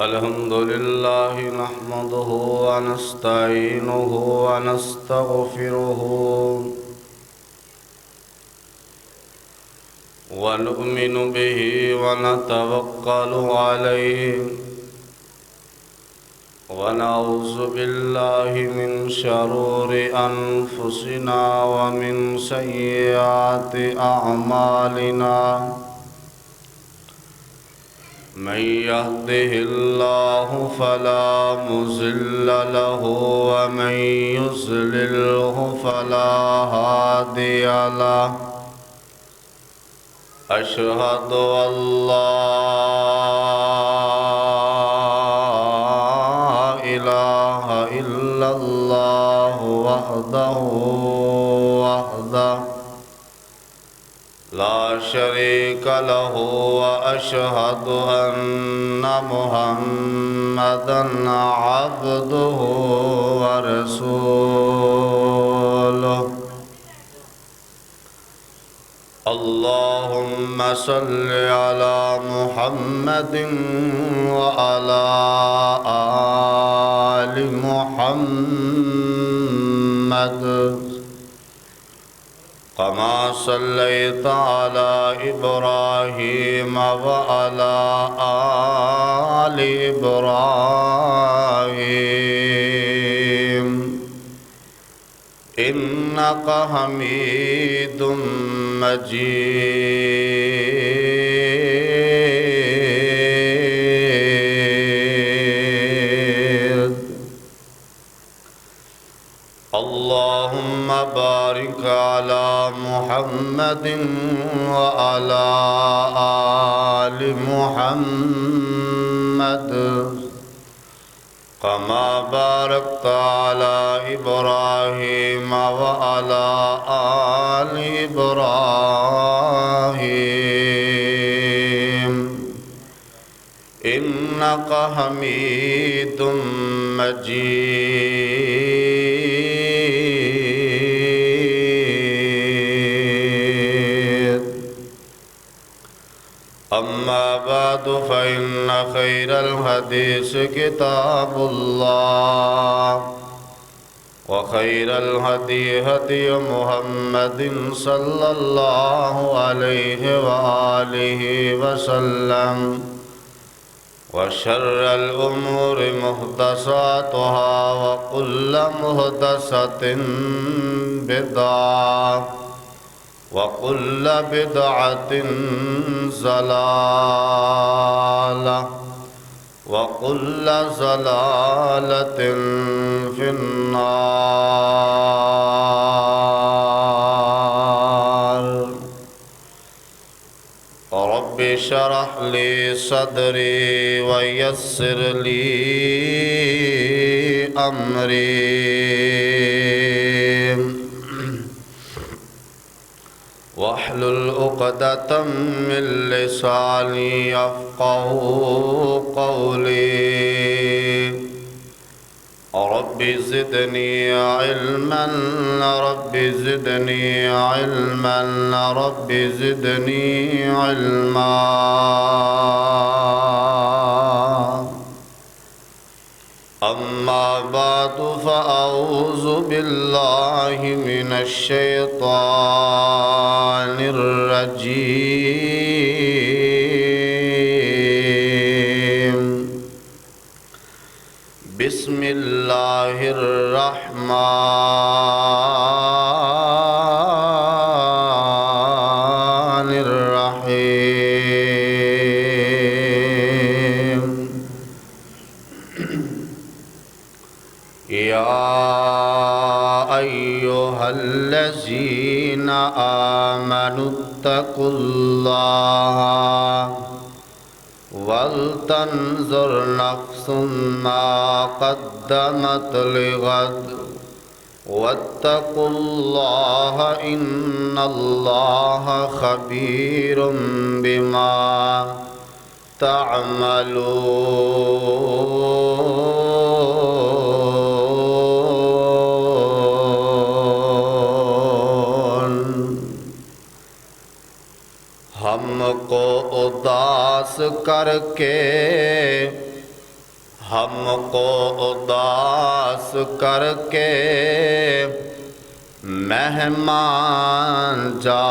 الحمد لله نحمده ونستعينه ونستغفره ونؤمن به ونتوكل عليه ونعوذ بالله من شرور أنفسنا ومن سيئات أعمالنا من يهده الله فلا مضل له ومن يضلله فلا هادي له أشهد أن لا إله إلا الله وحده لا شريك له وأشهد أن محمدًا عبده ورسوله اللهم صل على محمد وعلى آل محمد كما صليت على إبراهيم وعلى آل إبراهيم إنك حميد مجيد اللهم بارك على محمد وعلى آل محمد كما باركت على إبراهيم وعلى آل إبراهيم إنك حميد مجيد أما بعد فإن خير الحديث كتاب الله وخير الهدي هدي محمد صلى الله عليه وآله وسلم وشر الأمور محدثاتها وكل محدثة بدعة وكل بدعة ضلالة وكل ضلالة في النار رب اشرح لي صدري ويسر لي أمري واحلل عقدة من لساني يفقهوا قولي رب زدني علما رب زدني علما رب زدني علما أما بعد فأعوذ بالله من الشيطان الرجيم بسم الله الرحمن الرحيم يا أيها الذين آمنوا اتقوا الله ولتنظر نفس ما قدمت لغد واتقوا الله إن الله خبير بما تعملون کو اداس کر کے، ہم کو اداس کر کے مہمان جا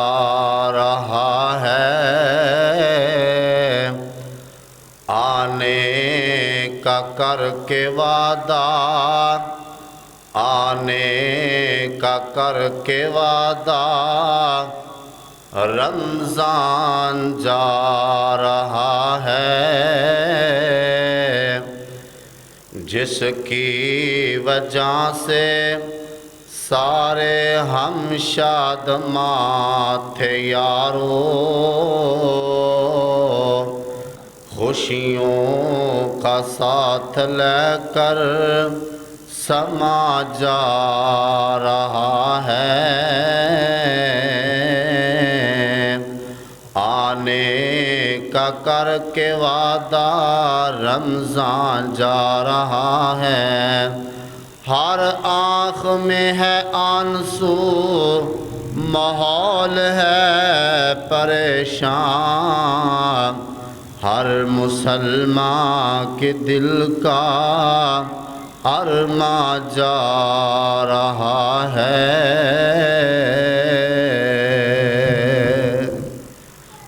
رہا ہے، آنے کا کر کے وعدہ، آنے کا کر کے وعدہ، رمضان جا رہا ہے، جس کی وجہ سے سارے ہم شادماں تھے یارو، خوشیوں کا ساتھ لے کر سما جا رہا ہے، آنے کا کر کے وعدہ رمضان جا رہا ہے، ہر آنکھ میں ہے آنسو، ماحول ہے پریشان، ہر مسلمان کے دل کا ارماں جا رہا ہے۔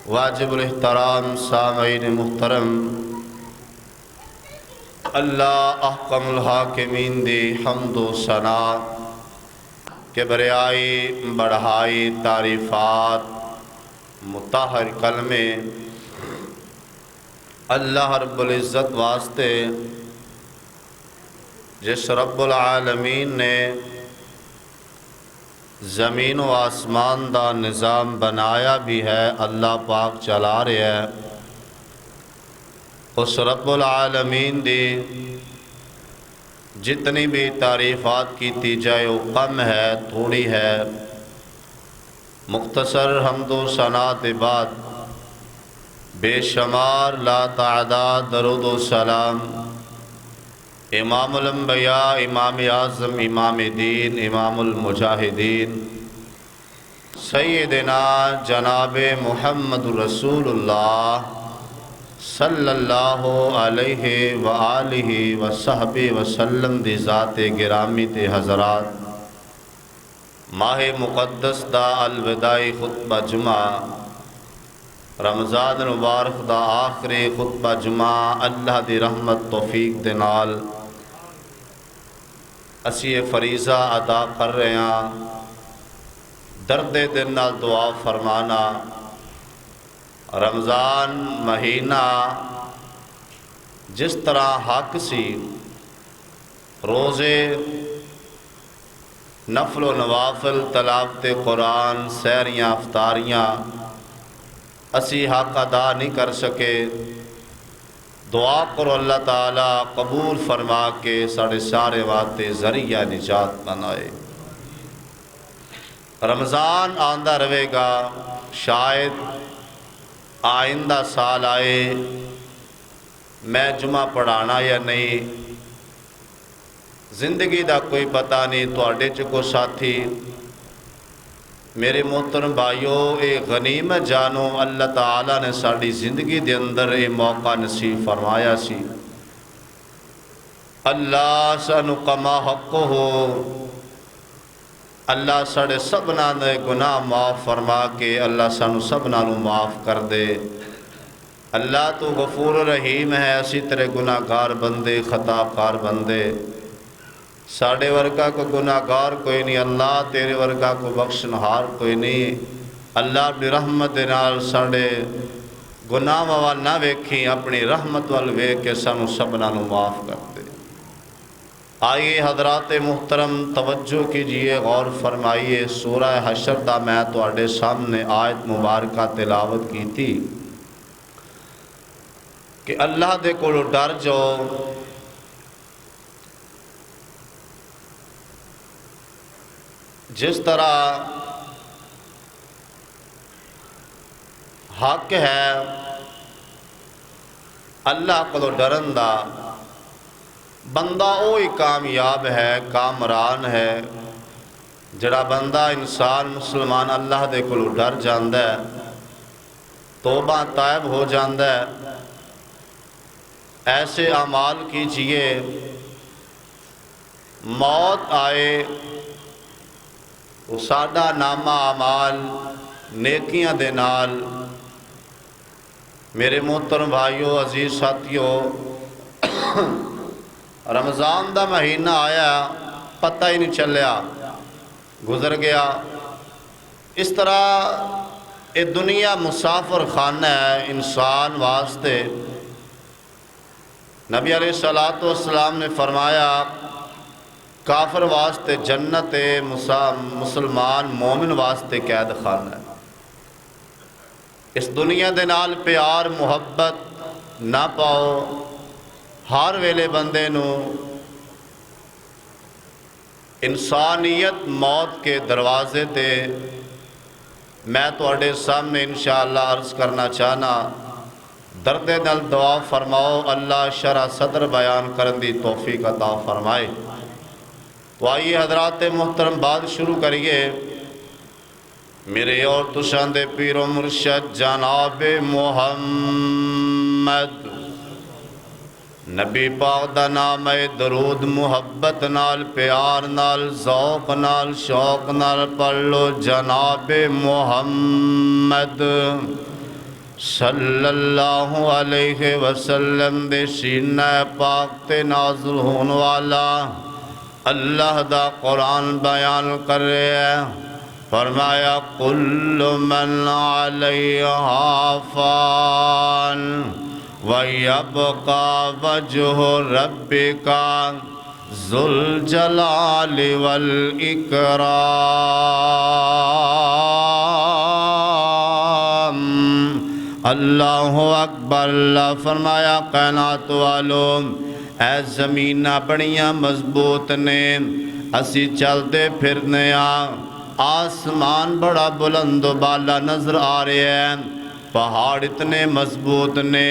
واجب الاحترام سامعین محترم، اللہ احکم الحاکمین دی حمد و ثنا کے بریائی بڑھائی تعریفات مطہر کلمے اللہ رب العزت واسطے، جس رب العالمین نے زمین و آسمان دا نظام بنایا بھی ہے، اللہ پاک چلا رہے ہے، اس رب العالمین دی جتنی بھی تعریفات کیتی جائے وہ کم ہے، تھوڑی ہے۔ مختصر حمد و ثنا کے بعد بے شمار لا تعداد درود و سلام امام الانبیاء، امام اعظم، امام دین، امام المجاہدین، سیدنا جناب محمد رسول اللہ صلی اللہ علیہ وآلہ وصحبہ وسلم دی ذات گرامی تے حضرات، ماہ مقدس دا الوداعی خطبہ جمعہ، رمضان مبارک دا آخری خطبہ جمعہ، اللہ دی رحمت توفیق دے نال اسی فریضہ ادا کر رہے ہیں، درد دل نال دعا فرمانا۔ رمضان مہینہ جس طرح حق سی روزے، نفل و نوافل، تلاوت قرآن، سحریاں، افطاریاں اسی حق ادا نہیں کر سکے، دعا کرو اللہ تعالیٰ قبول فرما کے ساڑھے سارے واسطے ذریعہ نجات بنائے۔ رمضان آندہ رہے گا، شاید آئندہ سال آئے، میں جمعہ پڑھانا یا نہیں، زندگی دا کوئی پتہ نہیں، تواڈے چ کوئی ساتھی میرے محترم بھائیو، اے غنیمت جانو اللہ تعالیٰ نے ساڑی زندگی دے اندر اے موقع نصیب فرمایا سی۔ اللہ سانو کما حق ہو، اللہ ساڑے سبنا دے گناہ معاف فرما کے اللہ سانو سبنا نو معاف کر دے۔ اللہ تو غفور رحیم ہے، اسی تیرے گناہ گار بندے، خطا کار بندے، ساڑے ورگا کو گناہ گار کوئی نہیں، اللہ تیرے ورگا کو بخشنہار کوئی نہیں۔ اللہ اپنی رحمت دے نال ساڑے گناہ وال نہ ویکھی، اپنی رحمت وال ویکھ کے سانو سبنا نو معاف کر دے۔ آئیے حضرات محترم توجہ کیجئے، غور فرمائیے، سورہ حشر دا میں تواڈے سامنے آیت مبارکہ تلاوت کی تھی کہ اللہ دے کولو ڈر جاؤ، جس طرح حق ہے اللہ کو ڈرن دا، بندہ وہی کامیاب ہے، کامران ہے جڑا بندہ انسان مسلمان اللہ دے کولو ڈر جاندا ہے۔ توبہ طائب ہو جاندہ ہے۔ ایسے اعمال کیجئے موت آئے وہ ساڈا نامہ اعمال نیکیاں دے نال۔ میرے محترم بھائیو، عزیز ساتھیو، رمضان دا مہینہ آیا پتہ ہی نہیں چلیا، گزر گیا۔ اس طرح یہ دنیا مسافر خانہ ہے انسان واسطے۔ نبی علیہ السلام نے فرمایا کافر واسطے جنت ہے، مسلمان مومن واسطے قید خانہ ہے۔ اس دنیا دے نال پیار محبت نہ پاؤ، ہر ویلے بندے نو انسانیت موت کے دروازے تے میں تواڈے سامنے انشاءاللہ عرض کرنا چاہنا، درد نال دعا فرماؤ اللہ شرح صدر بیان کرن دی توفیق عطا فرمائے۔ تو آئیے حضرات محترم بات شروع کریے۔ میرے اور تشان دے پیر و مرشد جناب محمد نبی پاک دا نام ہے، درود محبت نال پیار نال ذوق نال شوق نال پڑھ لو۔ جناب محمد صلی اللہ علیہ وسلم دے سینہ پاک تے نازل ہون والا اللہ دا قرآن بیان کر رہے ہیں۔ فرمایا کل من علیہا فان وَيَبْقَى وَجْهُ رَبِّكَ ذُو الْجَلَالِ وَالْإِكْرَامِ۔ اللہ اکبر۔ اللہ فرمایا کائنات والوں، اے زمینہ بڑیاں مضبوط نے، اسی چلتے پھرنے آسمان بڑا بلند و بالا نظر آ رہے ہیں، پہاڑ اتنے مضبوط نے،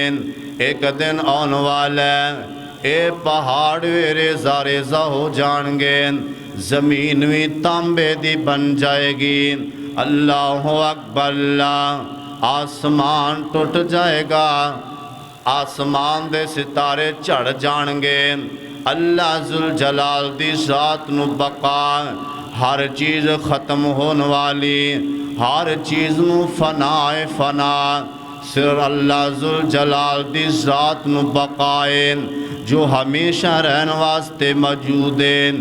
ایک دن آن والا ہے اے پہاڑ ریزہ ریزہ ہو جان گے، زمین بھی تانبے دی بن جائے گی۔ اللہ اکبر۔ اللہ آسمان ٹوٹ جائے گا، آسمان دے ستارے چڑھ جان گے۔ اللہ ذوالجلال دی ذات نو بقا، ہر چیز ختم ہون والی، ہر چیز نو فنا فنا، صرف اللہ ذوالجلال دی ذات نو بقائے جو ہمیشہ رہن واسطے موجود ہیں۔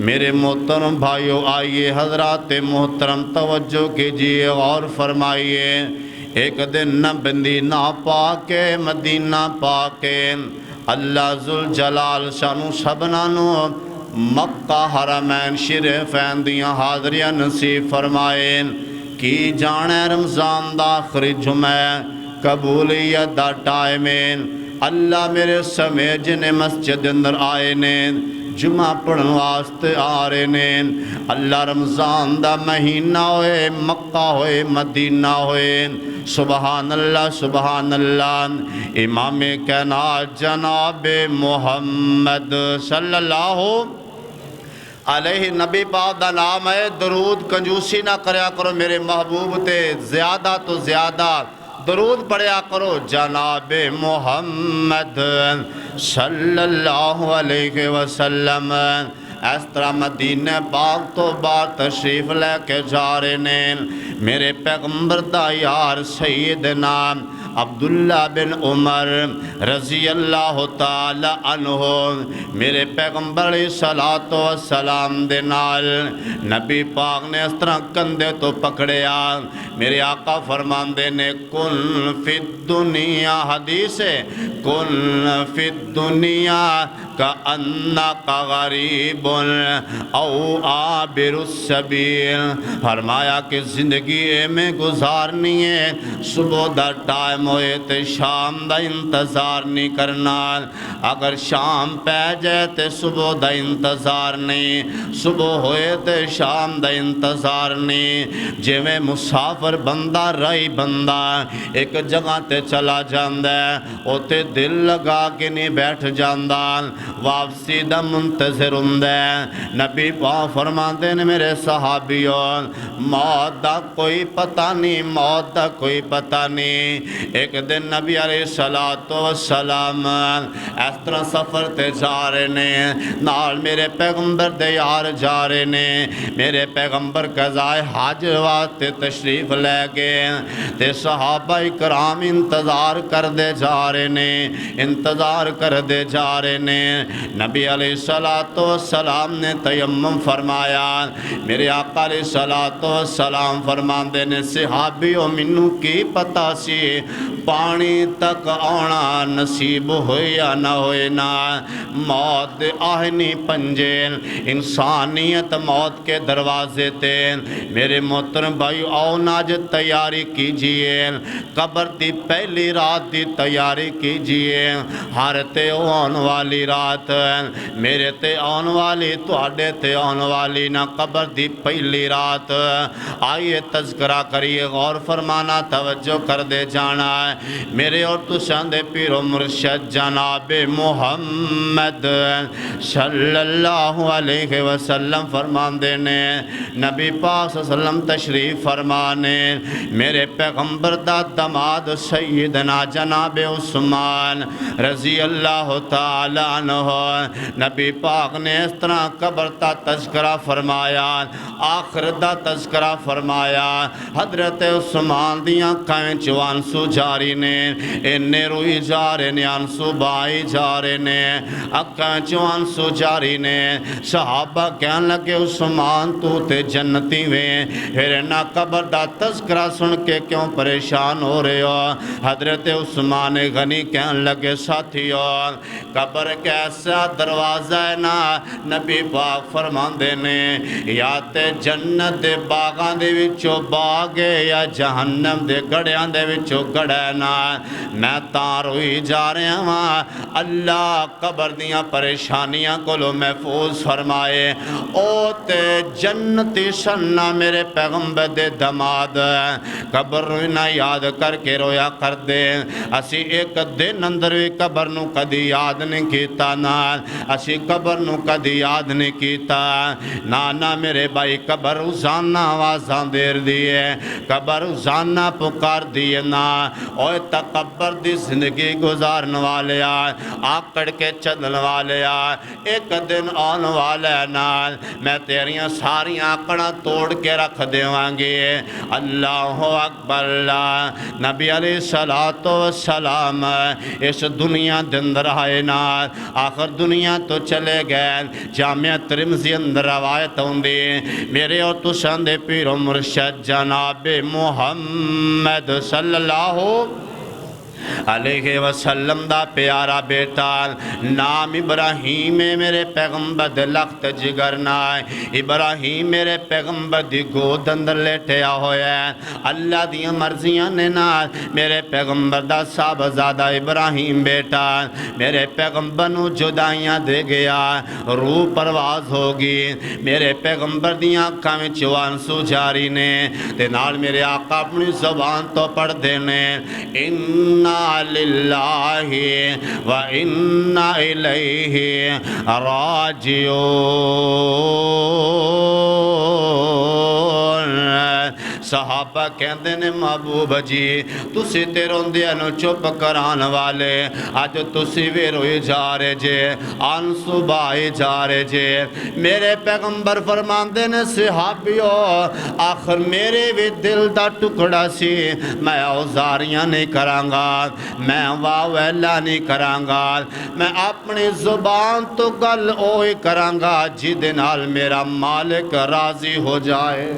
میرے محترم بھائیو، آئیے حضرات محترم توجہ کیجئے اور فرمائیے، ایک دن نہ بندی نہ پاکے مدینہ پاکے، اللہ ذوالجلال شانو سبنانو مکہ حرمین شریفین دیاں حاضریاں نصیب فرمائیں۔ کی جانے رمضان دا آخری جمعہ قبولیت دا ٹائمین، اللہ میرے سمیں جنہیں مسجد اندر آئے نین، جمعہ پڑھن واسطے آ رہے نین۔ اللہ رمضان دا مہینہ ہوئے، مکہ ہوئے، مدینہ ہوئے، سبحان اللہ سبحان اللہ۔ امام کائنات جناب محمد صلی اللہ علیہ نبی پاک دا نام ہے، درود کنجوسی نہ کریا کرو میرے محبوب تے، زیادہ تو زیادہ درود پڑھیا کرو۔ جناب محمد صلی اللہ علیہ وسلم اس طرح مدینہ پاک تو باہر تشریف لے کے جا رہے ہیں، میرے پیغمبر دا یار سیدنا عبداللہ بن عمر رضی اللہ تعالی عنہ میرے پیغمبر علیہ السلام دے نال نبی پاک نے اس طرح کندھے تو پکڑیا، میرے آقا فرماندے نے کن فی الدنیا، حدیث ہے کن فی الدنیا کأنک غریب او عابر السبیل۔ فرمایا کہ زندگی میں گزارنی ہے، صبح دا ٹائم ہوئے تے شام دا انتظار نہیں کرنا، اگر شام پہ جائے تے صبح دا انتظار نہیں، صبح ہوئے تے شام دا انتظار نہیں۔ جے میں مسافر بندہ رائی بندہ ایک جگہ تے چلا جاندہ ہے، اوتے دل لگا کے نہیں بیٹھ جاندہ، واپسی دا منتظر ہوندا ہے۔ نبی پاک فرماندے نے میرے صحابیوں موت دا کوئی پتہ نہیں، موت دا کوئی پتہ نہیں۔ ایک دن نبی علیہ السلام اس طرح سفر تے جا رہے نے، نال میرے پیغمبر دے یار جا رہے نے، میرے پیغمبر قضائے حج واسطے تشریف لے گئے تے صحابہ کرام انتظار کر دے جا رہے نے، انتظار کر دے جا رہے نے۔ نبی علیہ السلام نے تیمم فرمایا، میرے آقا علیہ السلام فرماندے نے صحابیوں منو کی پتہ سی پانی تک آنا نصیب ہوئے یا نہ ہوئے نا، موت آہنی پنجے، انسانیت موت کے دروازے تے۔ میرے محترم بھائی آؤ ناج تیاری کیجئے، قبر دی پہلی رات دی تیاری کیجئے، ہر تے آن والی رات میرے تے آن والی تواڈے تے آن والی نہ، قبر دی پہلی رات۔ آئیے تذکرہ کریے، غور فرمانا، توجہ کر دے جانا ہے۔ میرے اور تساں دے پیر و مرشد جناب محمد صلی اللہ علیہ وسلم فرماندے نے، نبی پاک صلی اللہ علیہ وسلم تشریف فرمانے، میرے پیغمبر دا دماد سیدنا جناب عثمان رضی اللہ تعالیٰ عنہ، نبی پاک نے اس طرح قبر دا تذکرہ فرمایا، آخر دا تذکرہ فرمایا۔ حضرت عثمان دیاں کائیں چوانسو جاری نے، انہیں روئی جا رہے نے، آنسو بائی جا رہے نے، اکائیں چوانسو جاری نے۔ صحابہ کہنے لگے عثمان تو تے جنتی ویں، پھر نہ قبر دا تذکرہ سن کے کیوں پریشان ہو رہے ہو؟ حضرت عثمان غنی کہنے لگے ساتھیوں قبر کیسا دروازہ ہے نا، نبی پاک فرماندے نے یا تے جنت دے باغاں دے وچوں باغ ہے یا جہنم دے گڑیاں دے وچوں گڑا ہے نا۔ میں تاں روئی جا رہا ہاں، اللہ قبر دیاں پریشانیاں کو لو محفوظ فرمائے۔ او تے جنتی سننا میرے پیغمبر دے دماد، قبر روئی نہ یاد کر کے رویا کر دے۔ اسی ایک دن اندر بھی قبر نو کدی یاد نہیں کیتا نا، اسی قبر نو کدی یاد نہیں کیتا نا میرے بھائی۔ قبر روزانہ آوازاں دیر دیئے، قبر روزانہ پکار دیئے نا۔ اوہ تکبر دی زندگی گزارن والے آکڑ کے چلن والے ایک دن آن والے نا، میں تیریاں ساری آکڑاں توڑ کے رکھ دیواں گے۔ اللہ اکبر اللہ۔ نبی علیہ السلام اس دنیا دندر آئے نا، آخر دنیا تو چلے گئے۔ جامعہ ترمذی اندر روایت ہوندی، میرے اور تساں دے پیر و مرشد جناب محمد صلی اللہ علیہ وسلم دا پیارا بیٹا نام ابراہیم ہے، میرے پیغمبر دے لخت جگر نائے۔ ابراہیم میرے پیغمبر دی گود اندر لیٹیا ہویا ہے، اللہ دی مرضیاں نے نا میرے پیغمبر دا صاحبزادہ ابراہیم بیٹا میرے پیغمبر نو جدائیاں دے گیا، روح پرواز ہوگی۔ میرے پیغمبر دیاں آنکھاں میں چوانسو جاری نے تے نال میرے آقا اپنی زبان تو پڑھ دینے، اِنَّا لِلَّهِ وَإِنَّا إِلَيْهِ راجعون۔ صحابہ کہندے نے محبوب جی تسی تے روندیاں نو چپ کران والے، آج تسی بھی روئی جا رہے جے، آنسو بائی جا رہے جے۔ میرے پیغمبر فرماندے نے صحابیوں آخر میرے بھی دل دا ٹکڑا سی، میں اوزاریاں نہیں کرانگا، میں واویلا نہیں کرانگا، میں اپنی زبان تو گل اوہی کرانگا جدے نال میرا مالک راضی ہو جائے۔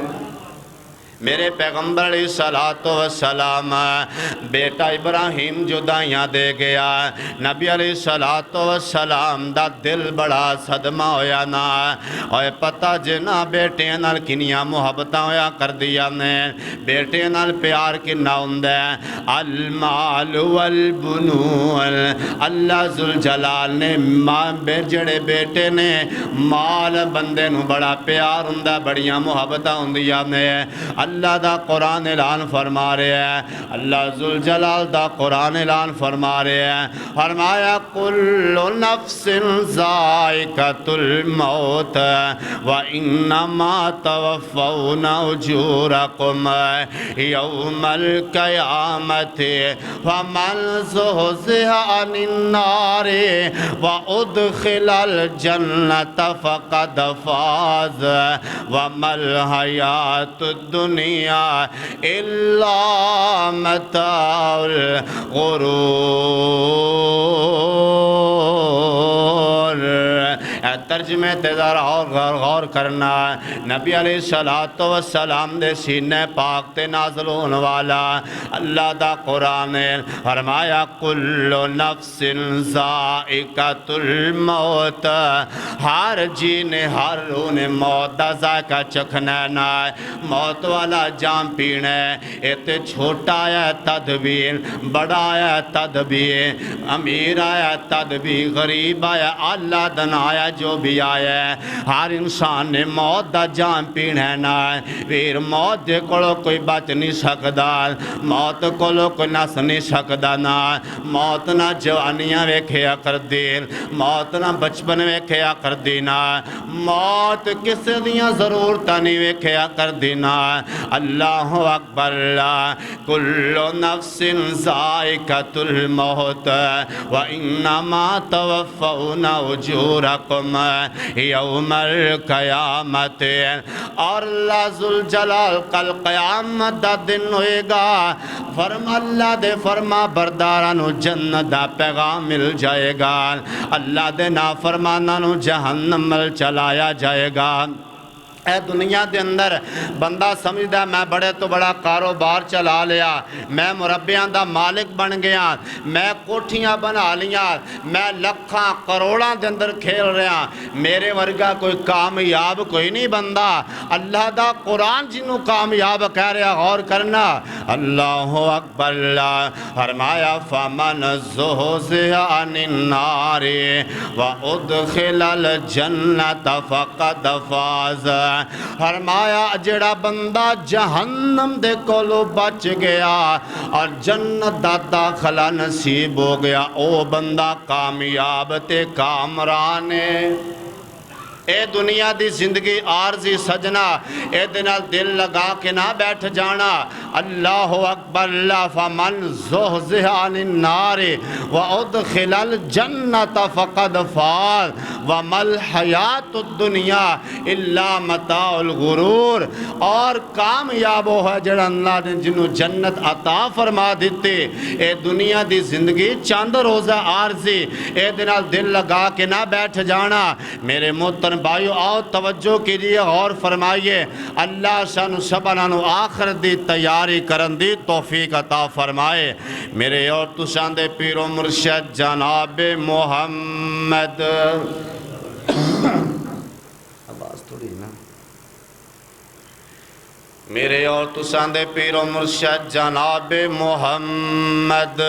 میرے پیغمبر علیہ السلام بیٹا ابراہیم جدائیاں دے گیا، نبی علیہ السلام دا دل بڑا صدمہ ہویا نا، اور پتہ جنا بیٹے نال کنیاں محبتاں ہویا کر دیا نے، بیٹے نال پیار کنہ ہوندے، المال والبنون۔ اللہ ذوالجلال نے جڑے بیٹے نے مال بندے نو بڑا پیار ہوندہ، بڑیاں محبتاں ہوندیاں نے۔ اللہ دا قرآن اعلان فرما رہے ہیں، اللہ ذوالجلال دا قرآن اعلان فرما رہے ہیں، فرمایا کل نفس ذائقۃ الموت وانما توفون اجورکم یوم القیامت فمن زحزح عن النار وادخل الجنۃ فقد فاز وما الحیاۃ الدنیا الا متاع الغرور۔ ترجمے تے ذرا اور غور کرنا، نبی علیہ السلام دے سینے پاک تے نازل ہونے والا اللہ دا قرآن فرمایا کل نفس ذائقۃ الموت، ہر جی نے ہر روح نے موت دا ذائقہ چکھنا ہے، موت والا جام پینا ہے، تے چھوٹا ہے تد بھی، بڑا ہے تد بھی، امیر آیا تد بھی، غریب آیا اللہ دن آیا جو بھی آیا ہے، ہر انسان نے موت دا جام پینا ہے۔ پھر موت دے کولو کوئی بچ نہیں سکدا، موت کولو کوئی نس نہیں سکدا، نہ موت نہ جوانیاں ویکھیا کردی، موت نہ بچپن ویکھیا کردی، نہ موت کسے دیاں ضرورتاں نہیں ویکھیا کردی، نہ اللہ اکبر کل نفس ذائقۃ الموت وانما توفون اجورکم یوم القیامت، اور اللہ ذوالجلال کل قیامت دا دن ہوئے گا، فرما اللہ دے فرما بردارانو جنت دا پیغام مل جائے گا، اللہ دے نافرمانانو جہنم مل چلایا جائے گا۔ اے دنیا دے اندر بندہ سمجھدا میں بڑے تو بڑا کاروبار چلا لیا، میں مربیاں دا مالک بن گیا، میں کوٹھیاں بنا لیا، میں لکھاں کروڑاں دے اندر کھیل رہا، میرے ورگا کوئی کامیاب کوئی نہیں بندہ۔ اللہ دا قرآن جنہوں کامیاب کہہ رہا، غور کرنا، اللہ اکبر، فرمایا فمن زحزح عن النار وادخل الجنۃ فقد فاز، فرمایا جڑا بندہ جہنم دے کولو بچ گیا اور جنت دا داخلہ نصیب ہو گیا، او بندہ کامیاب تے کامران ہے۔ اے دنیا دی زندگی عارضی سجنا، اے دنال دل لگا کے نہ بیٹھ جانا۔ اللہ اکبر، فمن زحزح عن النار وادخل الجنۃ فقد فاز وما الحیاۃ الدنیا الا متاع الغرور، اور کامیاب ہو ہے جڑا اللہ نے جنہوں جنت عطا فرما دیتے۔ اے دنیا دی زندگی چند روزہ عارضی، اے دنال دل لگا کے نہ بیٹھ جانا۔ میرے محترم بھائیو آؤ توجہ کیجئے، غور فرمائیے، اللہ سانو سبانانو آخر دی تیاری کرن دی توفیق عطا فرمائے۔ میرے اور تساں دے پیر و مرشد جناب محمد، آواز تھوڑی نا، میرے اور تساں دے پیر و مرشد جناب محمد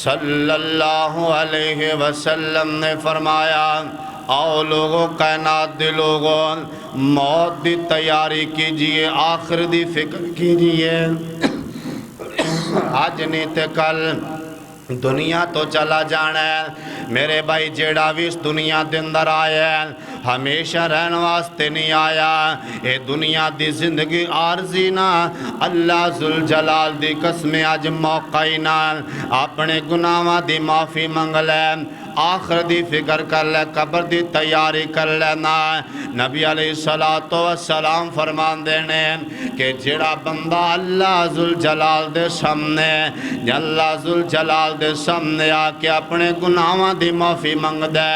صلی اللہ علیہ وسلم نے فرمایا، آؤ لوگوں کائنات دے لوگوں موت دی تیاری کیجئے، آخر دی فکر کیجئے، آج نہیں تے کل دنیا تو چلا جانا ہے۔ میرے بھائی جیڑا بھی اس دنیا دے اندر آیا ہے ہمیشہ رہن واسطے نہیں آیا، اے دنیا دی زندگی عارضی نہ، اللہ ذوالجلال دی قسم آج موقع ہی نہ، اپنے گناہاں دی معافی منگ لے، آخر دی فکر کر لے، قبر دی تیاری کر لینا۔ نبی علیہ السلام فرمان دینے کہ جڑا بندہ اللہ ذوالجلال دے سامنے، اللہ ذوالجلال دے سامنے آ کے اپنے گناہاں دی معافی منگ دے،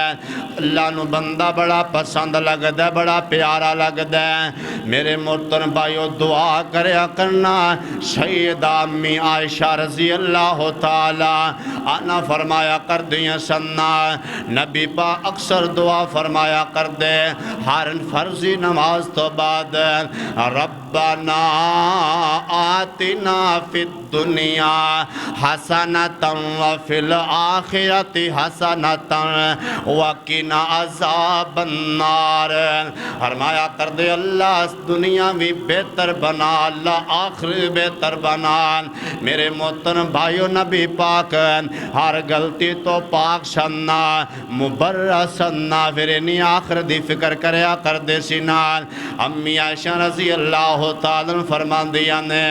اللہ نو بندہ بڑا پسند لگ دے، بڑا پیارا لگ دے۔ میرے محترم بھائیو دعا کریا کرنا، سیدہ امی عائشہ رضی اللہ تعالی عنہ فرمایا کر دیا سننا، نبی پاک اکثر دعا فرمایا کر دے ہر فرضی نماز تو بعد، ربنا آتنا فی الدنیا حسنۃ وفی الآخرۃ حسنۃ وقنا عذاب النار۔ فرمایا کر دے اللہ دنیا بھی بہتر بنا، اللہ آخر بہتر بنا۔ میرے محترم بھائیو، نبی پاک ہر غلطی تو پاک شنا مبرہ سنا، پھر انہی آخر دی فکر کریا کر دے سینال۔ امی عائشہ رضی اللہ تعالیٰ فرمان دیا نے،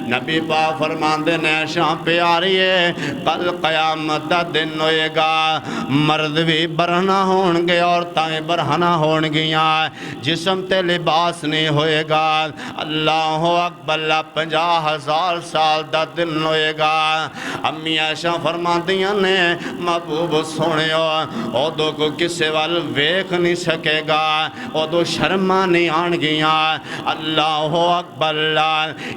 نبی پاک فرمان دے نے عائشہ پیاری ہے، کل قیامت دا دن ہوئے گا، مرد بھی برہنہ ہون گے اور تائیں برہنہ ہون گیاں، جسم تے لباس نہیں ہوئے گا۔ اللہ اکبر، 50,000 سال دا دن ہوئے گا۔ امی عائشہ فرمان دیا نے محبوب سونیو اودو کو کسے وال ویکھ نہیں سکے گا، اودو شرما نہیں آن گیا۔ اللہ اکبر،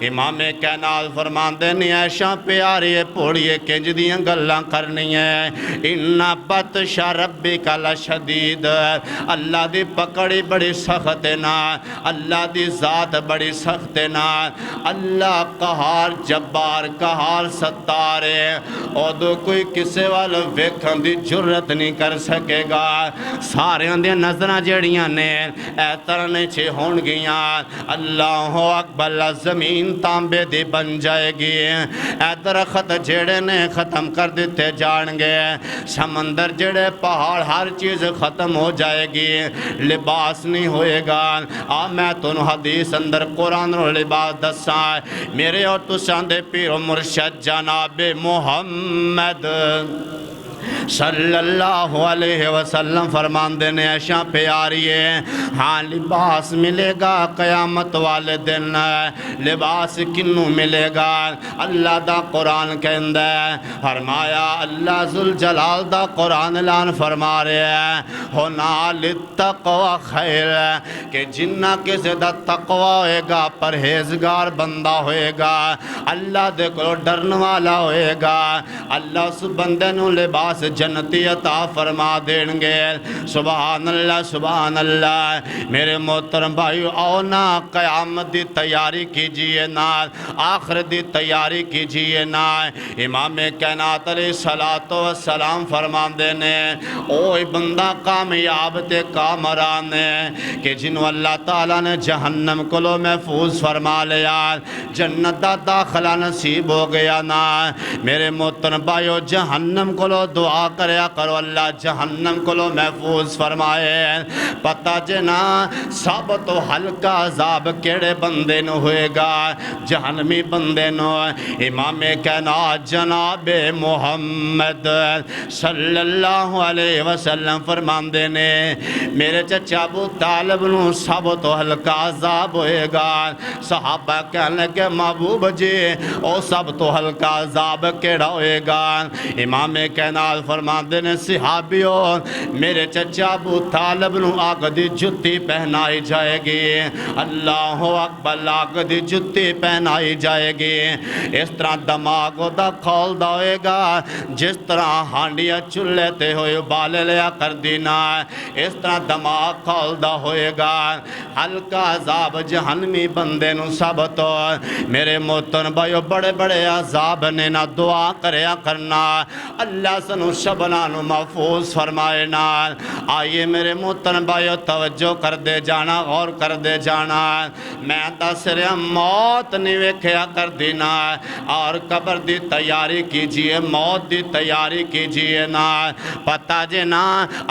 امام کائنات فرمان دے نے عائشہ پیاری پوڑیے کنج دیاں گلاں کرنی ہے۔ ان بطش ربک لشدید، اللہ دی پکڑی بڑی سخت نا، اللہ دی ذات بڑی سخت نا، اللہ قہار جبار قہار ستار ہے، اودو کوئی کسے والا ویکھن دی جرت نہیں کر سکے گا۔ سارے اندے نظرہ جڑیاں نے اے طرح چھے ہون گیاں۔ اللہ اکبر، زمین تانبے دی بن جائے گی، اے درخت جڑے نے ختم کر دیتے جان گے، سمندر جڑے پہاڑ ہر چیز ختم ہو جائے گی، لباس نہیں ہوئے گا۔ میں تنو حدیث اندر قرآن و لباس دسائے، میرے اور تسان دے پیر و مرشد جناب محمد صلی اللہ علیہ وسلم فرمان دینے عائشہ پیاری ہے، ہاں لباس ملے گا قیامت والے دن۔ لباس کنوں ملے گا؟ اللہ دا قرآن کے اندر فرمایا، اللہ ذوالجلال دا قرآن اعلان فرما رہے ہیں، ہونا للتقوی خیر، کہ جنہ کے زیادہ تقوی ہوئے گا، پرہیزگار بندہ ہوئے گا، اللہ دے کو ڈرن والا ہوئے گا، اللہ اس بندے نو لباس جنتی عطا فرما دیں گے۔ سبحان اللہ سبحان اللہ۔ میرے محترم بھائیو، آؤ نا قیامت دی تیاری کیجئے نا، آخر دی تیاری کیجئے نا۔ امام کائنات علیہ السلام فرمان دینے، اوہ بندہ کامیاب تے کامران ہے کہ جنہوں اللہ تعالیٰ نے جہنم کو لو محفوظ فرما لیا، جنت دا داخلہ نصیب ہو گیا نا۔ میرے محترم بھائیو، جہنم کو لو دعا کریا کرو اللہ جہنم کو لو محفوظ فرمائے۔ پتہ جنا سب تو ہلکا عذاب کیڑے بندے نو ہوئے گا؟ جہنمی بندے نو۔ امام کائنات جناب محمد صلی اللہ علیہ وسلم فرمان دینے، میرے چچا ابو طالب نو سب تو ہلکا عذاب ہوئے گا۔ صحابہ کہنے کے محبوب جی او سب تو ہلکا عذاب کیڑا ہوئے گا؟ امام کائنات فرمان دینے، صحابیوں میرے چچا ابو طالب نو آگ دی جتی پہنائی جائے گی۔ اللہ اکبر، آگ دی جتی پہنائی جائے گی۔ اس طرح دماغ دا کھول دا ہوئے گا، جس طرح ہانڈیا چلے تے ہوئے ابالے لیا کر دینا، اس طرح دماغ کھول دا ہوئے گا۔ ہلکا عذاب جہنمی بندے نو سب تو میرے محترم بھائیو بڑے بڑے عذاب نے نہ دعا کریا کرنا، اللہ سنو شبنانو محفوظ فرمائے نا۔ آئیے میرے محترم بھائیو توجہ کر دے جانا، غور کر دے جانا۔ میں دس رہا موت نہیں ویکھیا کر دینا، اور قبر دی تیاری کیجئے، موت دی تیاری کیجئے نا۔ پتہ جے نا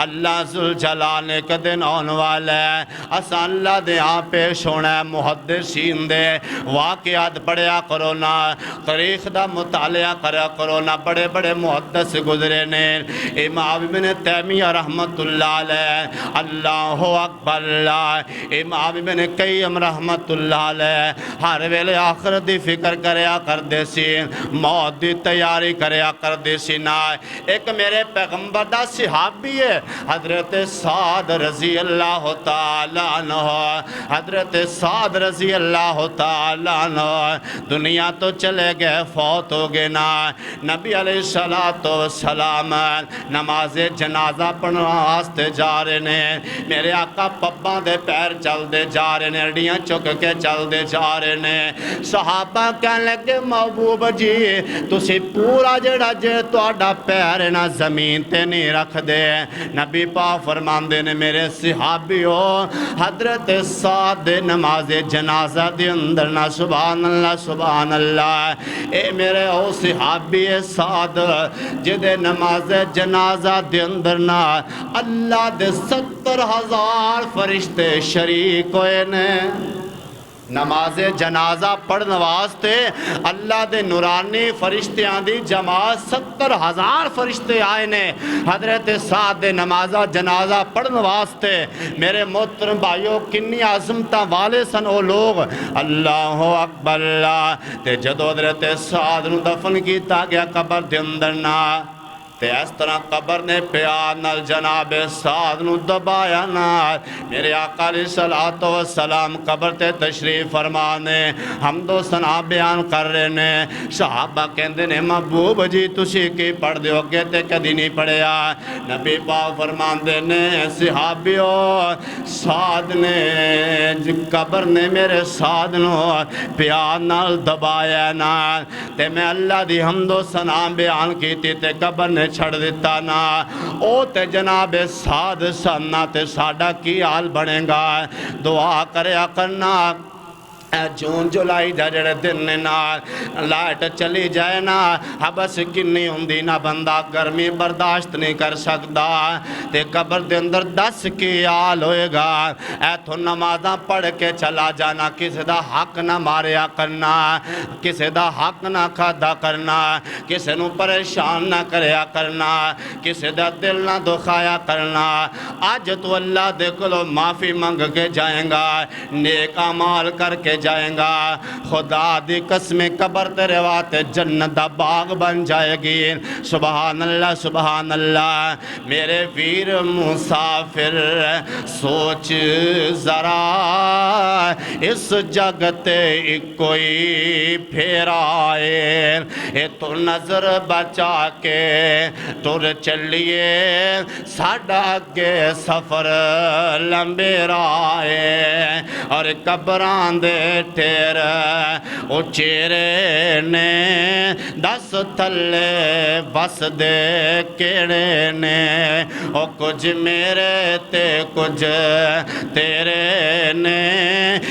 اللہ ذوالجلال نے کدن آن والا ہے، اسا اللہ دے ہاں پیش ہونا ہے۔ محدثین دے واقعات پڑھیا کرو نا، تاریخ دا مطالعہ کریا کرو نا، بڑے بڑے محدث گزرے نے۔ امام ابن تیمیہ رحمت اللہ علیہ، اللہ اکبر اللہ، امام ابن قیم رحمت اللہ علیہ، ہر ویلے آخر دی فکر کریا کر دے سی، موت دی تیاری کریا کر دے سی نا۔ ایک میرے پیغمبر دا صحابی ہے حضرت سعد رضی اللہ تعالیٰ عنہ، حضرت سعد رضی اللہ تعالیٰ عنہ دنیا تو چلے گئے، فوت ہو گئے نا۔ نبی علیہ السلام والسلام نماز جنازہ پڑھنے واسطے جا رہے ہیں. میرے آقا پباں دے پیر چل دے جا رہے ہیں, اڈیاں چک کے چل دے جا رہے ہیں. صحابہ کہنے لگے محبوب جی تسی پورا جڑا جے تہاڈا پیر نہ زمین تے نہیں رکھ دے. نبی پاک فرماندے نے میرے صحابیو حضرت سعد نماز جنازہ دے اندر نہ سبحان اللہ سبحان اللہ. اے میرے او صحابی سعد جدے نماز جنازہ دے اندر نہ اللہ دے 70,000 فرشتے شریک ہوئے نے. نماز جنازہ پڑھنے واسطے اللہ دے نورانی فرشتیاں دی جماعت 70,000 فرشتے آئے نے حضرت سعد دے نمازہ جنازہ پڑھنے واسطے. میرے محترم بھائیو کنی عظمتاں والے سن او لوگ. اللہ اکبر اللہ. تے جدو حضرت سعد نو دفن کیتا گیا قبر دے اندر نہ تے اس طرح قبر نے پیار نال جناب سعد نو دبایا نال. میرے آقا علیہ السلام قبر تے تشریف فرمانے حمد و ثنا بیان کر رہے نے. صحابہ کہندے نے محبوب جی تسی کی پڑھ دیو اگے تے کدی نہیں پڑھیا. نبی پاک فرماندے نے صحابیو سعد نے قبر نے میرے سعد نو پیار نال دبایا نال تے میں اللہ دی حمد و ثنا بیان کیتی تے قبر نے چھڑ دیتا نا. او تے جناب سعد سننا تے ساڈا کی حال بنے گا. دعا کریا کرنا جون جولائی دا جڑے دن نے نا لائٹ چلی جائے نا حبس کنی ہوندی نا بندہ گرمی برداشت نہیں کر سکتا تے قبر دے اندر 10 کی حال ہوئے گا. ایتھو نمازاں پڑھ کے چلا جانا, کسی دا حق نہ ماریا کرنا, کسی دا حق نہ کھادا کرنا, کسی نو پریشان نہ کریا کرنا, کسی دا دل نہ دکھایا کرنا. آج تو اللہ دے کلو معافی منگ کے جائیں گا, نیک اعمال کر کے جائیں گا. خدا دی قسم قبر تیرے واتے جنت دا باغ بن جائے گی. سبحان اللہ سبحان اللہ. میرے ویر مسافر سوچ ذرا اس جگتے کوئی پھیرائے اے تو نظر بچا کے تر چلیے ساڈا اگے سفر لمبے رائے. اور قبران دے ٹھیر او چیرے نے 10 تھلے بس دے کیڑے نے او کچھ میرے تے کچھ تیرے نے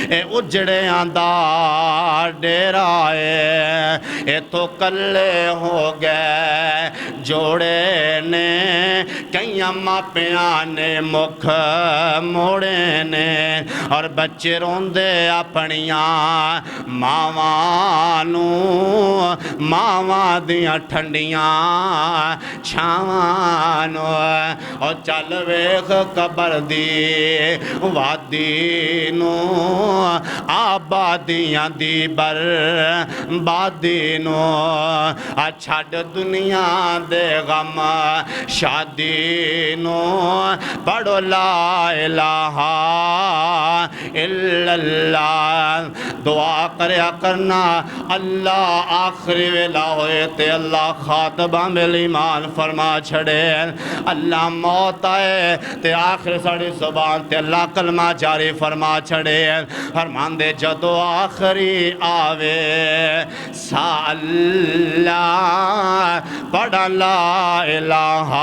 اے اجڑے آندار ڈیرائے اے تو کلے ہو گئے جوڑے نے کئیاں ماپیاں نے مکھ موڑے نے اور بچے روندے اپنیاں ماوانو ماواں دیاں ٹھنڈیاں چھاوانو اور چل ویخ قبر دی وادی نو آبادیاں دی بربادی نو چھڈ دنیا دے غم شادی نو پڑھو لا الہ الا اللہ. دعا کریا کرنا اللہ آخری ویلا ہوئے تے اللہ خاتبہ میں ایمان فرما چھڑے. اللہ موت آئے تے آخر ساڑی زبان تے اللہ کلمہ جاری فرما چھڑے. فرمان دے جدو آخری آوے سا اللہ پڑھا لا الہ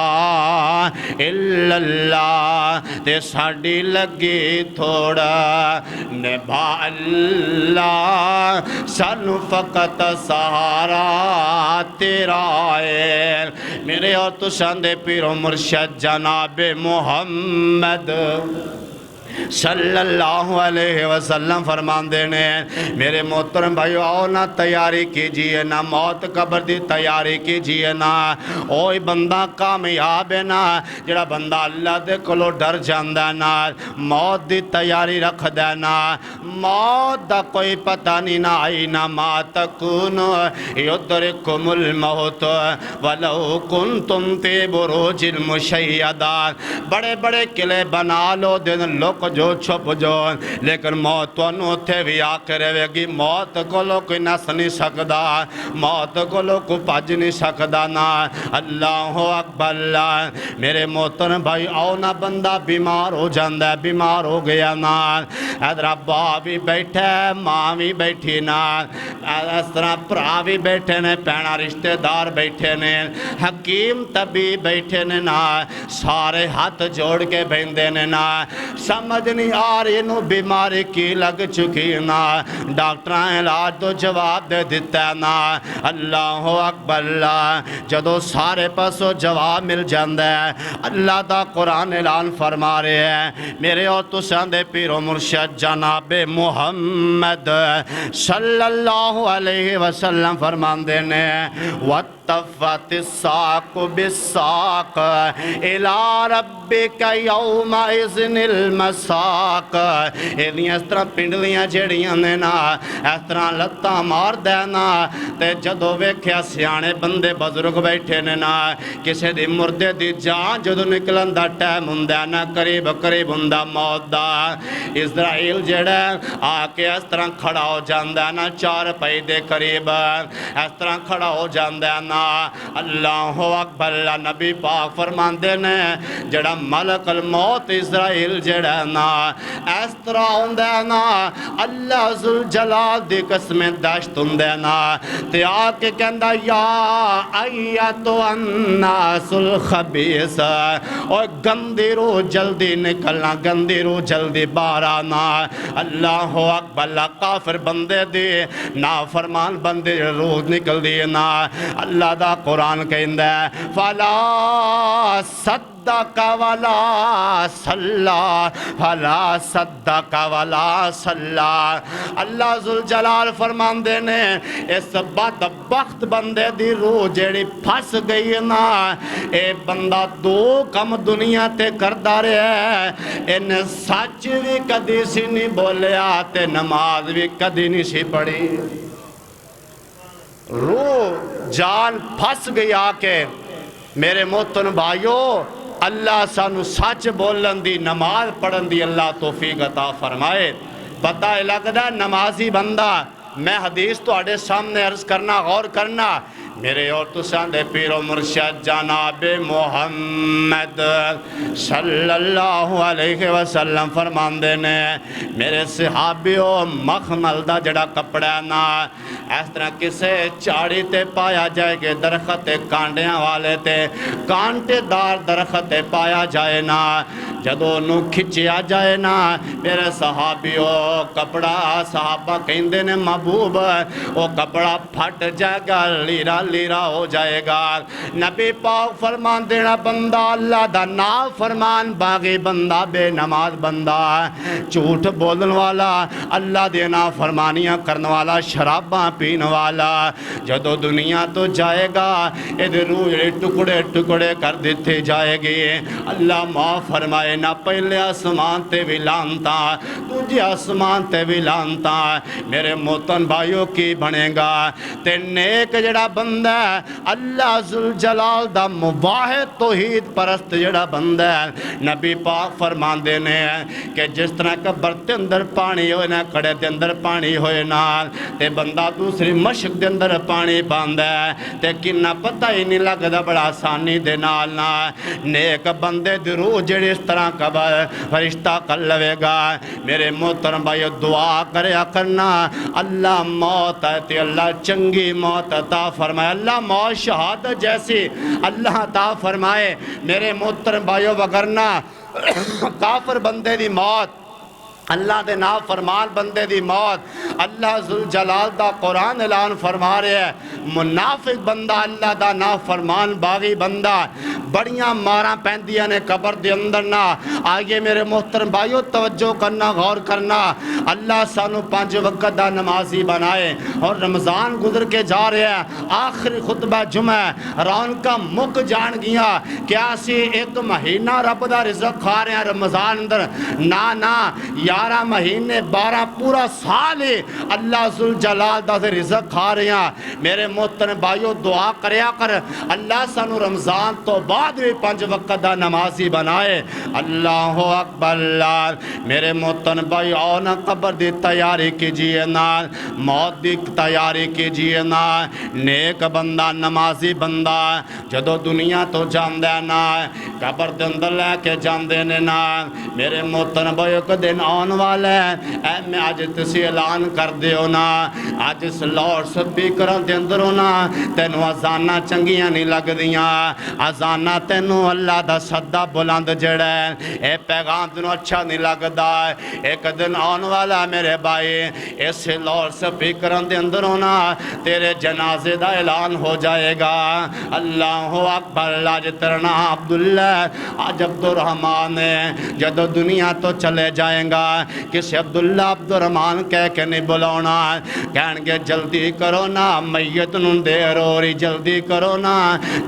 الا اللہ تے ساڑی لگی تھوڑا نبھا اللہ سانو فقط سہارا تیرا ہے. میرے اور تو شاندے پیر و مرشد جناب محمد صلی اللہ علیہ وسلم فرمان دینے میرے محترم بھائیو آؤ نہ تیاری کیجئے نہ موت قبر دی تیاری کیجئے نہ اوئی بندہ کامیاب ہے نہ جڑا بندہ اللہ دے کلو ڈر جاندہ نہ موت دی تیاری رکھ دے نہ موت دا کوئی پتہ نہیں نہ آئی نہ ما تکون یدرکم الموت ولو کنتم فی بروج المشیدات. بڑے بڑے قلعے بنا لو دن لوگ جو چھپ جو لیکن موت تانوں اتھے بھی آ کے رہے گی موت کولو کوئی نس نہیں سکدا موت کولو کوئی بھج نہیں سکدا نا اللہ اکبر میرے محترم بھائی آؤ نا بندہ بیمار ہو جاندہ ہے بیمار ہو گیا نا ادھر ابا بھی بیٹھے ماں بھی بیٹھی نا اس طرح پرا بھی بیٹھے نے پہنا رشتہ دار بیٹھے نے حکیم طبیب بیٹھے نے نا سارے ہاتھ جوڑ کے بہندے نے نا سمجھ نہیں آ رہی نو بیماری کی لگ چکی نا ڈاکٹران علاج تو جواب دے دیتا ہے نا اللہ اکبر جدو سارے پاسو جواب مل جاندہ ہے اللہ دا قرآن اعلان فرما رہے ہیں میرے اور تسان دے پیر و مرشد جناب محمد صلی اللہ علیہ وسلم فرمان دینے وَاتَّفَّتِ السَّاقُ بِالسَّاقِ إِلَىٰ رَبِّكَ يَوْمَئِذٍ الْمَسَاقِ ایدیں اس طرح پنڈلیاں جیڑیاں نے نا اس طرح لتاں مار دینا تے جدو ویکھیا سیانے بندے بزرگ بیٹھے نے نا کسے دی مردے دی جان جدو نکلن دا ٹائم ہندہ نا قریب قریب ہندہ موت دا اسرائیل جڑے آکے اس طرح کھڑا ہو جاندہ نا چار پائی دے قریب اس طرح کھڑا ہو جاندہ نا اللہ اکبر اللہ نبی پاک فرمان دینے جڑا ملک الموت اسرائیل جڑے نا اس طرح ہندہ نا اللہ ذوالجلال دی قسم داشت ہندہ نا تے آکے کہندہ یا ایتو الناس الخبیث اور گندی روح جلدی نکلنا گندی روح جلدی بارانا اللہ اکبر اللہ کافر بندے دی نافرمان بندے روح نکل دی نا اللہ دا قرآن کہندہ ہے فَلَا صَدَّقَ وَلَا صَلَّى فَلَا صَدَّقَ وَلَا صَلَّى اللہ ذوالجلال فرمان دینے اس بدبخت بندے دی روح جیڑی پھس گئی نا اے بندہ دو کم دنیا تے کردہ رہے ان سچ بھی کدی سی نہیں بولے آتے نماز بھی کدی نہیں سی پڑھی روح جان پھس گئی آکے میرے محترم بھائیو اللہ سانو سچ بولن دی نماز پڑھن دی اللہ توفیق عطا فرمائے پتہ لگدا نمازی بندہ میں حدیث تو آڑے سامنے عرض کرنا غور کرنا میرے اور تسان دے پیر و مرشد جناب محمد صلی اللہ علیہ وسلم فرمان دینے میرے صحابیوں مخمل دا جڑا کپڑا نا اس طرح کسے چاڑی تے پایا جائے کہ درخت کانڈیاں والے تے کانٹے دار درخت پایا جائے نا جدو نو کھچیا جائے نا میرے صحابیوں کپڑا صحابہ کہندے نے محبوب وہ کپڑا پھٹ جائے گا لیرا لیرا ہو جائے گا نبی پاک فرمان دینا بندہ اللہ دا نا فرمان باغی بندہ بے نماز بندہ جھوٹ بولن والا اللہ دے نا فرمانیاں کرن والا شراباں پین والا جدو دنیا تو جائے گا ادھر روح ٹکڑے ٹکڑے کر دیتے جائے گی اللہ معاف فرمائے نہ پہلے آسمان تے بھی لانتا تجھے آسمان تے بھی لانتا میرے موتن بھائیوں کی بنے گا تے نیک جڑا بندہ اللہ ذوالجلال دا مواحد توحید پرست جڑا بندہ نبی پاک فرمان دینے کہ جس طرح کا برتے اندر پانی ہوئے نا کڑے دے اندر پانی ہوئے نا تے بندہ دوسری مشک دے اندر پانی باندھے تے کنہ پتہ ہی نہیں لگدا بڑا آسانی دے نالنا نیک بندے دی روح جڑی اس طرح کا فرشتہ کر لوے گا میرے محترم بھائی دعا کریا کرنا اللہ موت ہے تے اللہ چنگی موت عطا فرمائے اللہ موت شہادت جیسی اللہ عطا فرمائے میرے محترم بھائیو وگرنا کافر بندے دی موت اللہ دے نافرمان بندے دی موت اللہ ذوالجلال دا قرآن اعلان فرما رہے ہیں منافق بندہ اللہ دا نافرمان باغی بندہ بڑیاں ماراں پہندیاں نے قبر دے اندر نہ آئیے میرے محترم بھائیو توجہ کرنا غور کرنا اللہ سانو 5 وقت دا نمازی بنائے اور رمضان گزر کے جا رہے ہیں آخری خطبہ جمعہ رونقاں مک جان گیا کیا سی ایک مہینہ رب دا رزق کھا رہے ہیں رمضان اندر نا یا 11 مہینے 12 پورا سال ہی اللہ ذوالجلال دا رزق کھا رہے ہیں میرے محترم بھائیو دعا کریا کر اللہ سانو رمضان تو بعد بھی 5 وقت دا نمازی بنائے اللہ اکبر اللہ میرے محترم بھائی آؤ نا قبر دی تیاری کیجئے نا موت دی تیاری کیجئے نا نیک بندہ نمازی بندہ جدو دنیا تو جاندے نا قبر دے اندر لے کے جاندے نے نا میرے محترم بھائی ایک دن آن والا ہے اے میں آج تسی اعلان کر دیو نا آج اس لاؤڈ سپیکران دے اندر ہونا تینو ازانہ چنگیاں نہیں لگ دیاں ازانہ تینو اللہ دا صدہ بلند جڑے اے پیغام تینو اچھا نہیں لگ دا ایک دن آن والا میرے بھائی اس لاؤڈ سپیکران دے اندر ہونا تیرے جنازے دا اعلان ہو جائے گا اللہ اکبر اللہ جترنا عبداللہ آج عبدالرحمن جدو دنیا تو چلے جائیں گا کسی عبداللہ عبدالرحمن کہہ کے نہیں بلاؤنا کہن گے جلدی کرو نا میت نون دیر ہو رہی جلدی کرو نا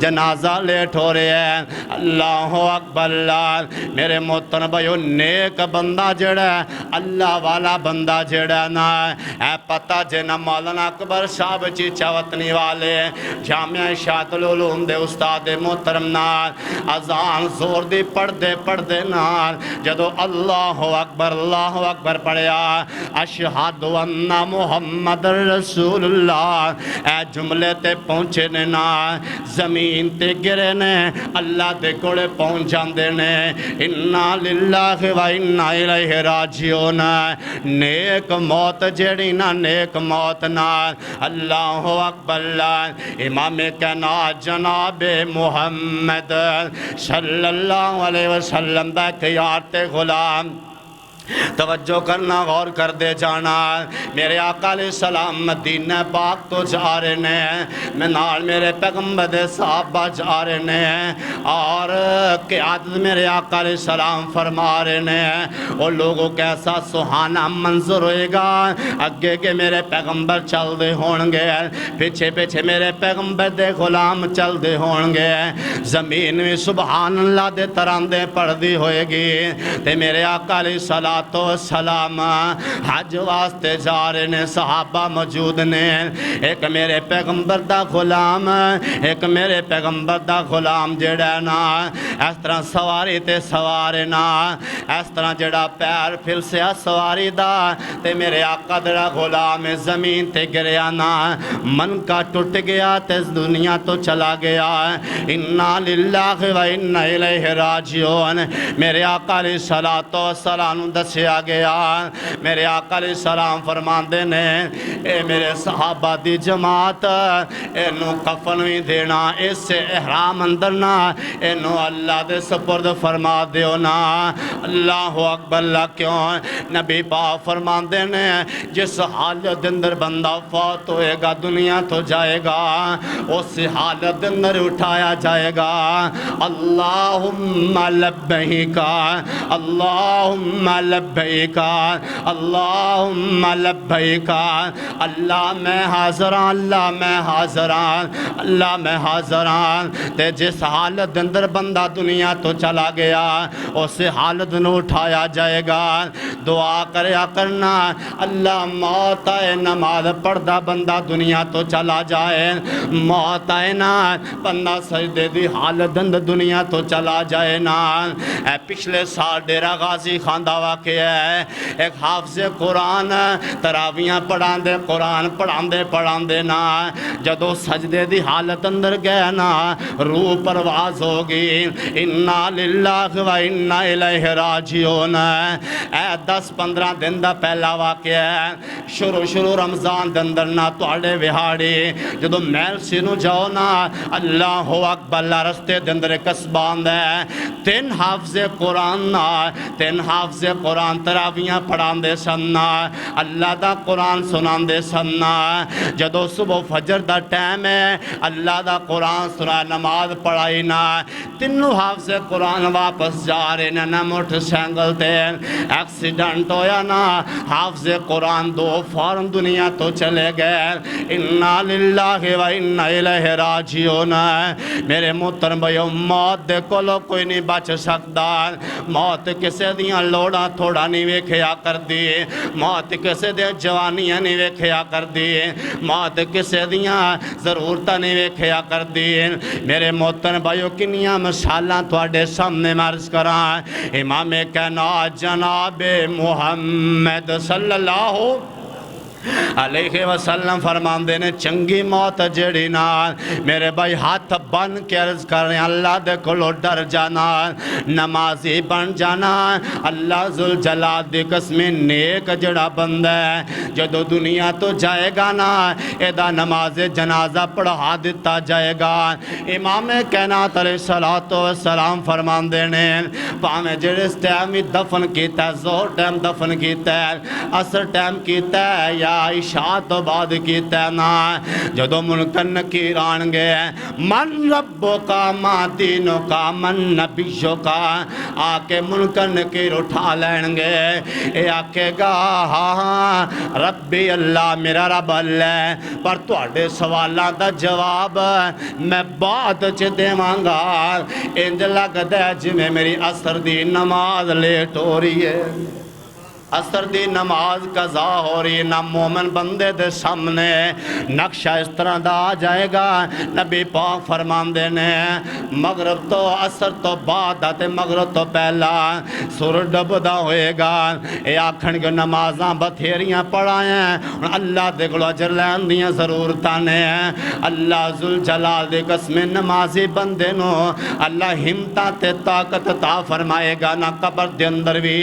جنازہ لیٹ ہو رہے ہیں اللہ اکبر اللہ میرے محترم بھائیو نیک بندہ جڑا اللہ والا بندہ جڑا نا اے پتہ جنا مولانا اکبر شاہ بچی چاوتنی والے جامعہ شاہد العلوم دے استاد محترم نال اذان زور دی پڑھ دے نال جدو اللہ اکبر پڑھیا اشہد ان محمد رسول اللہ اے جملے تے پہنچے نے نا زمین تے گرے نے اللہ دے کوڑے پہنچ جاندے نے انا للہ و انا الیہ راجعون نیک موت جڑی نا نیک موت نا اللہ اکبر اللہ امام کائنات جناب محمد صلی اللہ علیہ وسلم دا کیارت غلام توجہ کرنا غور کر دے جانا میرے آقا علیہ السلام مدینہ پاک تو جا رہے نے میں نال میرے پیغمبر دے صحابہ جا رہے نے اور قیادت میرے آقا علیہ السلام فرما رہے نے اور لوگوں کیسا سہانا منظر ہوئے گا اگے کے میرے پیغمبر چل دے ہونگے پیچھے پیچھے میرے پیغمبر دے غلام چل دے ہونگے زمین میں سبحان اللہ دے تراندے پڑھ دی ہوئے گی تے میرے آقا علیہ السلام تو سلام حج واسطے جا رہے نے صحابہ موجود نے ایک میرے پیغمبر دا غلام ایک میرے پیغمبر دا غلام جڑا نا اس طرح سواری تے سوارے نا اس طرح جڑا پیر پھر سے سواری دا تے میرے آقا دا غلام زمین تے گریا نا من کا ٹوٹ گیا تے دنیا تو چلا گیا انا للہ و انا الیہ راجعون میرے آقا علیہ السلام دسیا گیا میرے آقا علیہ السلام فرماندے نے اے میرے صحابہ دی جماعت اینو کفن بھی دینا اس سے احرام اندرنا اینو اللہ دے سپرد فرما دیو نا اللہ اکبر اللہ کیوں نبی پاک فرماندے نے جس حالت اندر بندہ فوت ہوئے گا دنیا تو جائے گا اس حالت اندر اٹھایا جائے گا اللہم لبیکا اللہم لبیکا اللہم لبیکا اللہ میں حاضران اللہ میں حاضران اللہ میں حاضران تے جس حالت اندر بندہ دنیا تو چلا گیا اس حالت نو اٹھایا جائے گا دعا کریا کرنا اللہ موت آئے نماز پڑھدا بندہ دنیا تو چلا جائے موت آئے نا بندہ سجدے دی حالت اندر دنیا تو چلا جائے نا اے پچھلے سال ڈیرہ غازی خاندہ واقع ہے ایک حافظ قرآن تراویاں پڑھاندے قرآن پڑھاندے نا جدو سجدے دی حالت اندر گئے نا روح پرواز ہوگی انا للہ و انا الیہ راجعون اے 10-15 دن دا پہلا واقع ہے شروع رمضان دے اندر نا تواڈے وہاڑی جدو محل سینو جاؤ نا اللہ اکبر اللہ رستے دے اندر قصبان دے 3 حافظ قرآن نا 3 حافظ قرآن تراویاں پڑھان دے سننا اللہ دا قرآن سنان دے سننا جدو صبح فجر دا ٹائم ہے اللہ دا قرآن سنا نماز پڑھائی نا 3 حافظ قرآن واپس جا رہے نا موٹر سینگل تے ایکسیڈنٹ ہویا نا حافظ قرآن 2 فوراں دنیا تو چلے گئے انا للہ و انا الیہ راجعون میرے محترم بھائیو موت دے کولو کوئی نہیں بچ سکتا موت کسے دیاں لوڑا تھوڑا نہیں ویکھیا کردی موت کسے دے جوانیاں نہیں ویکھیا کردی موت کسے دیاں ضرورتاں نہیں ویکھیا کردی میرے محترم بھائیو کنیاں مثالاں تواڈے سامنے عرض کراں امام کائنات جناب محمد صلی اللہ علیہ وسلم فرماندے نے چنگی موت جڑی نال میرے بھائی ہاتھ بن کے عرض کرنے اللہ دے کولو ڈر جانا نمازی بن جانا اللہ ذوالجلال دی قسم نیک جڑا بندہ ہے جدو دنیا تو جائے گا نا ایدہ نماز جنازہ پڑھا دیتا جائے گا امام کائنات علیہ السلام فرماندے نے پاہمیں جڑے ٹائم دفن کیتا ہے زور ٹائم دفن کیتا ہے عصر ٹائم کیتا ہے یا عشاء تو بعد کیتا ہے نا جدو منکر نکیر آن گے من ربو کا ما دینو کا من نبیشو کا آکے منکر نکیر اٹھا لین گے اے آکے گا ہاں ربی اللہ میرا رب اللہ پر تواڈے سوالاں دا جواب میں بعد چ دیواں گا انج لگدا ہے جویں میری عصر دی نماز لیٹ ہو رہی ہے عصر دی نماز قضا ہو رہی نہ مومن بندے دے سامنے نقشہ اس طرح دا آ جائے گا نبی پاک فرماندے نے مغرب تو عصر تو بعد آتے مغرب تو پہلا سور ڈب دا ہوئے گا اے آکھن کے نمازاں بتھیریاں پڑھائیں اللہ دے گلو اجر لین دیاں ضرورتاں نے اللہ ذوالجلال دے قسم نمازی بندے نو اللہ ہمتاں تے طاقت تا فرمائے گا نہ قبر دے اندر بھی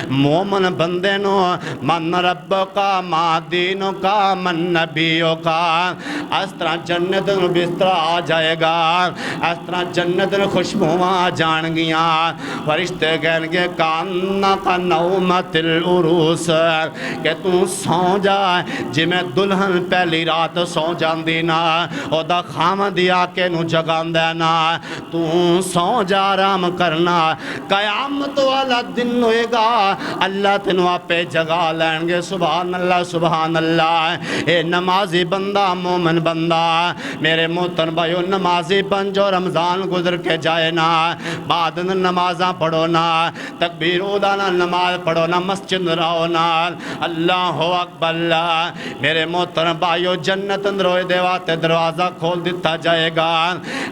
مومن بندے نو من رب کا ما دینوں کا من نبیوں کا اس طرح جنت نو بستر آ جائے گا اس طرح جنت نو خوشبو آ جان گیا فرشتے کہن گے کانا کا نومت العروس کہ تو سو جا جی میں دلہن پہلی رات سو جان دینا او دا خام دیا کے نو جگان دینا تو سو جا رام کرنا قیامت والا دن ہوئے گا اللہ تنو آپے جگہ لین گے سبحان اللہ اے نمازی بندہ مومن بندہ میرے محترم بھائیو نمازی بن جو رمضان گزر کے جائے نا بعد نمازاں پڑھو نا تکبیر اودانا نماز پڑھو نا مسجد رہو نا اللہ اکبر اللہ میرے محترم بھائیو جنت اندروئے دیواتے دروازہ کھول دیتا جائے گا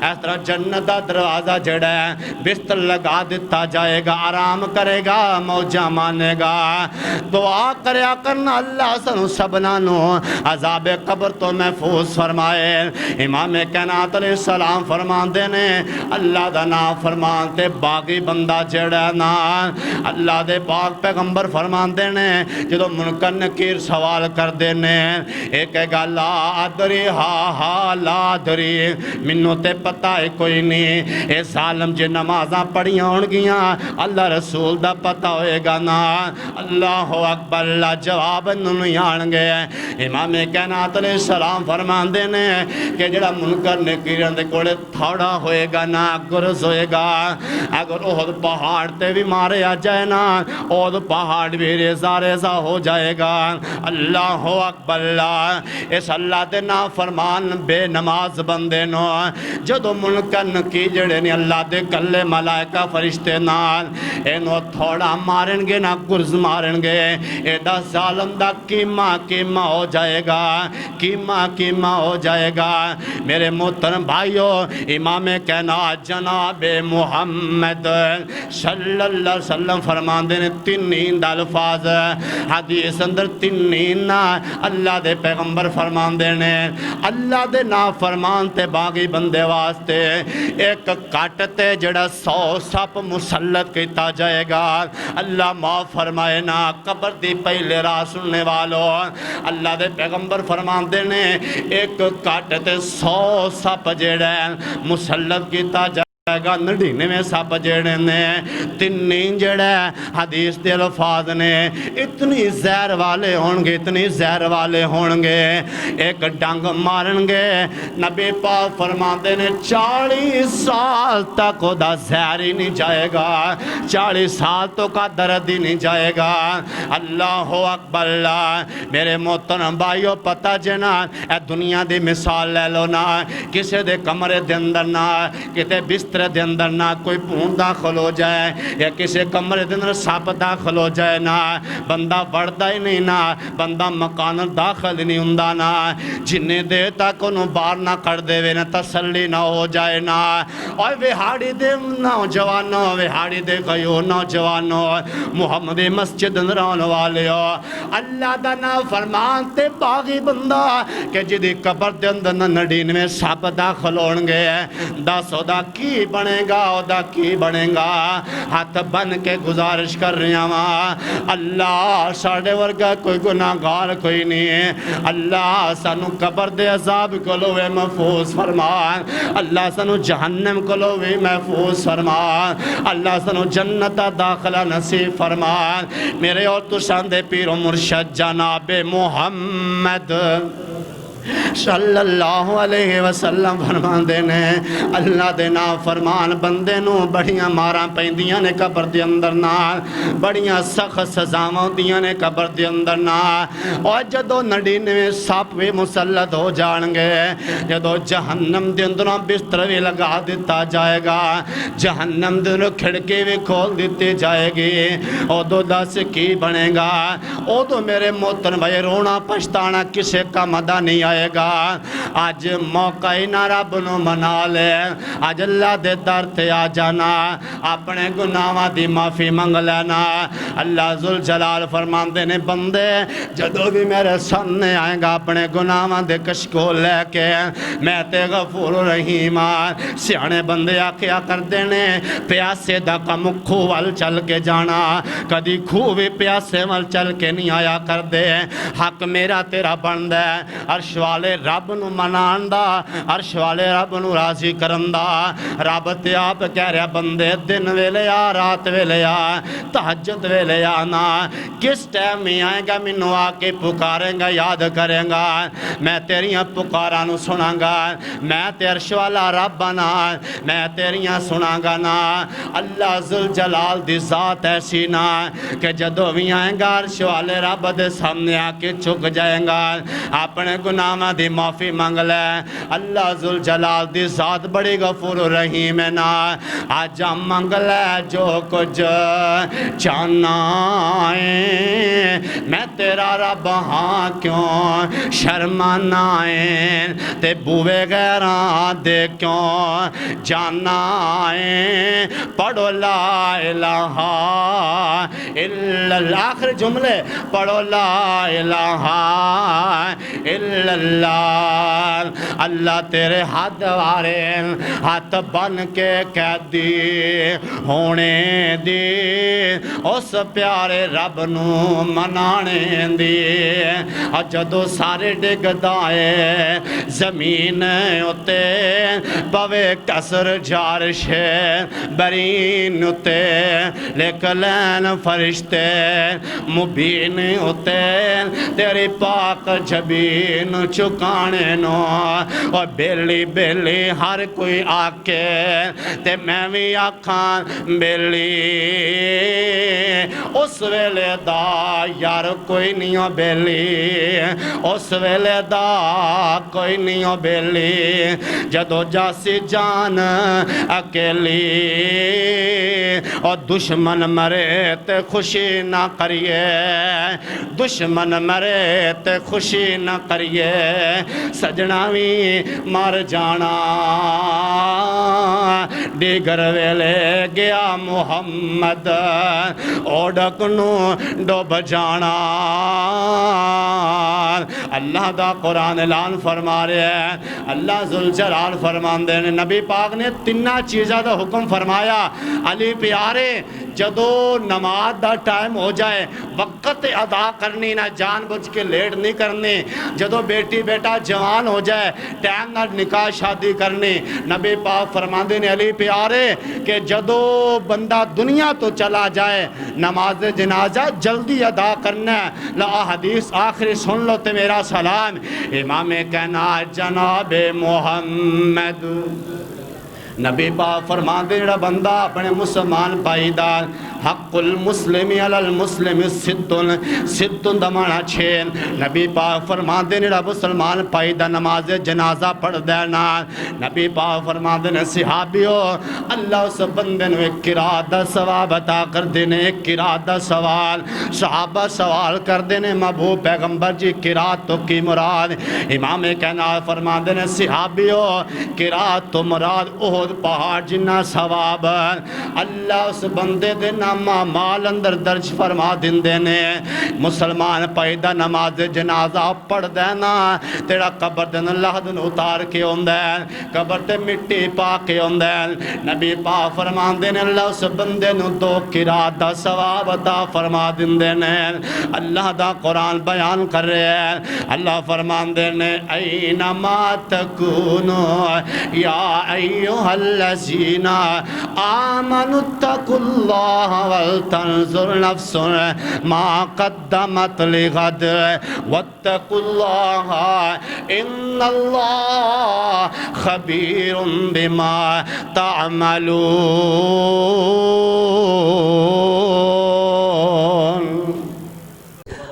اس طرح جنت دا دروازہ جڑا ہے بستر لگا دیتا جائے گا آرام کرے گا موجہ مانے گا دعا کریا کرنا اللہ سنو سبنانو عذاب قبر تو محفوظ فرمائے امام کائنات علیہ السلام فرمان دینے اللہ دا نام فرمان تے باقی بندہ جڑا نا اللہ دے پاک پیغمبر فرمان دینے جدو منکر نکیر سوال کر دینے ایک گا لا ادری ہا لا ادری منو تے پتہ ہے کوئی نہیں اے ظالم جے نمازاں پڑھیاں ہون گیاں اللہ رسول دا پتہ ہوئے گا نا اللہ اکبر اللہ جواب نہیں آن گے امام کائنات علیہ السلام فرمان دینے کہ جڑا منکر نکیرن دے کوڑے تھوڑا ہوئے گا نا گرز ہوئے گا اگر احد پہاڑ تے بھی مارے آ جائے نا احد پہاڑ بھی ریزہ ریزہ ہو جائے گا اللہ اکبر اللہ اس اللہ دے نا فرمان بے نماز بندے نو جدو منکر نکی جڑے نے اللہ دے کلے ملائکہ فرشتے نال اینو تھوڑا مارن گے نا گرز مارن گے اے دا ظالم دا کیمہ ہو جائے گا کیمہ ہو جائے گا میرے محترم بھائیو امام کائنات جناب محمد صلی اللہ علیہ وسلم فرمان دینے تنین دا الفاظ حدیث اندر تنین اللہ دے پیغمبر فرمان دینے اللہ دے نا فرمان تے باقی بندے واسطے ایک کاٹتے جڑا 100 سپ مسلط کیتا جائے گا اللہ معاف فرمائے نا قبر دی پہلے راہ سننے والو اللہ دے پیغمبر فرمان دینے ایک کاٹتے 100 سپ جڑا مسلط کیتا جائے گا نڈینے میں سپ جڑے نے تنین جڑے حدیث دے الفاظ نے اتنی زہر والے ہونگے اتنی زہر والے ہونگے ایک ڈنگ مارن گے نبی پاک فرماتے نے 40 سال تک دا زہر ہی نہیں جائے گا 40 سال تو کا درد ہی نہیں جائے گا اللہ اکبر اللہ میرے محترم بھائیو پتہ جنا اے دنیا دی مثال لے لو نا کسے دے کمرے دے اندر نا کتے بستر بسترے دے اندر نہ کوئی بھون داخل ہو جائے یا کسی کمرے دے اندر سپ داخل ہو جائے نہ بندہ بڑھتا ہی نہیں نہ بندہ مکان داخل نہیں ہوندا نہ جنہیں دے تک انہوں باہر نہ کر دے وے نہ تسلی نہ ہو جائے نہ اور وہاڑی دے نوجوانوں وہاڑی دے گئیو نوجوانوں محمد مسجد اندران والے ہو اللہ دا نا فرمان تے باغی بندہ کہ جدی قبر دے اندر نڈین میں سپ داخل ہونگے دسو دا کی بنے گا او دا کی بنے گا ہاتھ بن کے گزارش کر رہی ہوں اللہ ساڑھے ورگا کوئی گناہگار کوئی نہیں ہے اللہ سانو قبر دے عذاب کو لوے محفوظ فرمان اللہ سانو جہنم کو لوے محفوظ فرمان اللہ سانو جنت داخلہ نصیب فرمان میرے اور تو شاندے پیر و مرشد جناب محمد صلی اللہ علیہ وسلم فرمان دینے اللہ دینا فرمان بندے نو بڑیاں ماراں پہندیاں نے قبر دے اندر نہ بڑیاں سخت سزاواں دیاں نے قبر دے اندر نہ اور جدو نڈینے میں سپ بھی مسلط ہو جانگے جدو جہنم دے اندروں بستر بھی لگا دیتا جائے گا جہنم دے اندر کھڑکی بھی کھول دیتی جائے گی او دو دس کی بنے گا او دو میرے محترم بھائی رونا پشتانا کسے کا مدہ نہیں آئے گا آج موقع ہی نہ رب نو منا لے آج اللہ دے در تے آ جانا اپنے گناہاں دی معافی منگ لینا اللہ ذوالجلال فرمان دینے بندے جدو بھی میرے سامنے آئیں گا اپنے گناہاں دے کشکو لے کے میں تے غفور رحیم سیانے بندے آکھیا کر دینے پیاسے دا کم کھو وال چل کے جانا کدی کھو بھی پیاسے وال چل کے نہیں آیا کر دے حق میرا تیرا بند ہے عرش والے رب نو منان دا عرش والے رب نو راضی کرن دا رب تے آپ کہہ رہا بندے دن ویلے آ رات ویلے آ تہجد ویلے آنا کس ٹائم میں آئے گا منو آ کے پکاریں گا یاد کریں گا میں تیریاں پکاراں نو سناں گا میں تے عرش والا رب نا میں تیریاں سناں گا نا اللہ ذوالجلال دی ذات ایسی نا کہ جدو بھی آئیں گا عرش والے رب دے سامنے آ کے چک جائیں گا اپنے گناہاں دی معافی مانگ لے اللہ ذوالجلال دی ذات بڑی غفور رحیم ہے نا آج مانگ لے جو کچھ چاہنا ہے میں تیرا رب ہاں کیوں شرمانا ہے تے بوے غیران دے کیوں جانا ہے پڑھو لا الہ الا اللہ آخر جملے پڑھو لا الہ الا اللہ اللہ تیرے ہاتھ وارے ہاتھ بن کے قیدی ہونے دی اس پیارے رب نو منانے دی جدو سارے ڈگ دائے زمین اتے پوے کسر جارش برین اتے لکھ لین فرشتے مبین اتے تیری پاک جبین چکانے نو اور بیلی بیلی ہر کوئی آکے تے میں بھی آکھاں بیلی اس ویلے دا یار کوئی نہیں ہو بیلی اس ویلے دا کوئی نہیں ہو بیلی جدو جاسی جان اکیلی اور دشمن مرے تے خوشی نہ کریے دشمن مرے تے خوشی نہ کریے سجنا بھی مر جانا دیگر ویلے گیا محمد اوڑک نو ڈوب جانا اللہ دا قرآن اعلان فرما رہے ہیں اللہ ذوالجلال فرمان دے نبی پاک نے تینہ چیزہ دا حکم فرمایا علی پیارے جدو نماز دا ٹائم ہو جائے وقت ادا کرنی نہ جان بچ کے لیٹ نہیں کرنی جدو بیٹی بیٹا جوان ہو جائے ٹائم نہ نکاح شادی کرنی نبی پاک فرماندے نے علی پیارے کہ جدو بندہ دنیا تو چلا جائے نماز جنازہ جلدی ادا کرنا ہے لا حدیث آخری سن لو تے میرا سلام امام کہنا جناب محمد نبی پاک فرمان دے جڑا بندہ اپنے مسلمان بھائی دا حق المسلم علی المسلم ستن دمانا چھین نبی پاک فرماندے نے رب مسلمان پائی دا نماز جنازہ پڑھ دینا نبی پاک فرماندے نے صحابیو اللہ اس بندے نے ایک قرات دا ثواب عطا کر دینے ایک قرات دا سوال صحابہ سوال کر دینے محبوب پیغمبر جی قرات تو کی مراد امام کائنات فرماندے نے صحابیو قرات تو مراد احد پہاڑ جنہ ثواب اللہ اس بندے دے نامہ مال اندر درج فرما دن دینے مسلمان پیدا نماز جنازہ پڑھ دینا تیرا قبر دن اللہ دن اتار کے ہوندین قبر تے مٹی پا کے ہوندین نبی پاک فرمان دینے اللہ اس بندے نو دو قرات دا ثواب عطا فرما دن دینے اللہ دا قرآن بیان کر رہے ہیں اللہ فرمان دینے اینما تکونو یا ایوہ الذین آمنوا اتقوا اللہ ولتنظر نفس ما قدمت لغد واتقوا اللہ ان اللہ خبیر بما تعملون.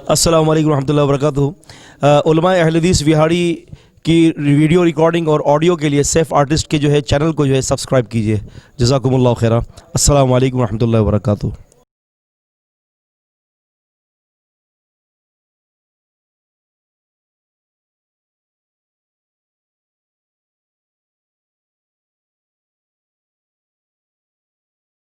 السلام علیکم ورحمۃ اللہ وبرکاتہ. علماء اہل حدیث وہاڑی کی ویڈیو ریکارڈنگ اور آڈیو کے لیے سیف آرٹسٹ کے جو ہے چینل کو جو ہے سبسکرائب کیجئے. جزاکم اللہ خیرہ. السلام علیکم ورحمۃ اللہ وبرکاتہ.